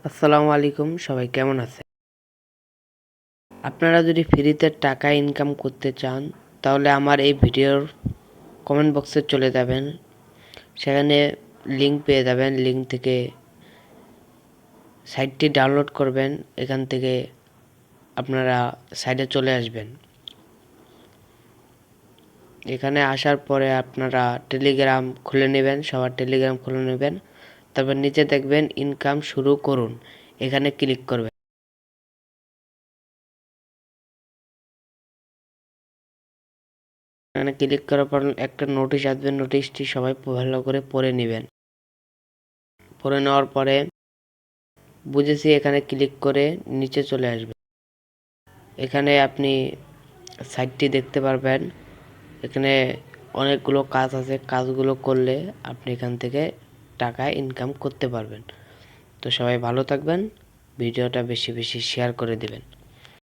আসসালামু আলাইকুম, সবাই কেমন আছেন? আপনারা যদি ফ্রিতে টাকা ইনকাম করতে চান তাহলে আমার এই ভিডিওর কমেন্ট বক্সে চলে যাবেন। সেখানে লিংক পেয়ে যাবেন। লিংক থেকে সাইটটি ডাউনলোড করবেন। এখান থেকে আপনারা সাইটে চলে আসবেন। এখানে আসার পরে আপনারা টেলিগ্রাম খুলে নেবেন, সবার টেলিগ্রাম খুলে নেবেন। তারপর নিচে দেখবেন ইনকাম শুরু করুন, এখানে ক্লিক করবেন। এখানে ক্লিক করার পর একটা নোটিশ আসবে, নোটিশটি সবাই ভালো করে পড়ে নেবেন। পড়ে নেওয়ার পরে বুঝেছি এখানে ক্লিক করে নিচে চলে আসবে। এখানে আপনি সাইটটি দেখতে পারবেন। এখানে অনেকগুলো কাজ আছে, কাজগুলো করলে আপনি এখান থেকে টাকা ইনকাম করতে পারবেন। তো সবাই ভালো থাকবেন, ভিডিওটা বেশি বেশি শেয়ার করে দিবেন।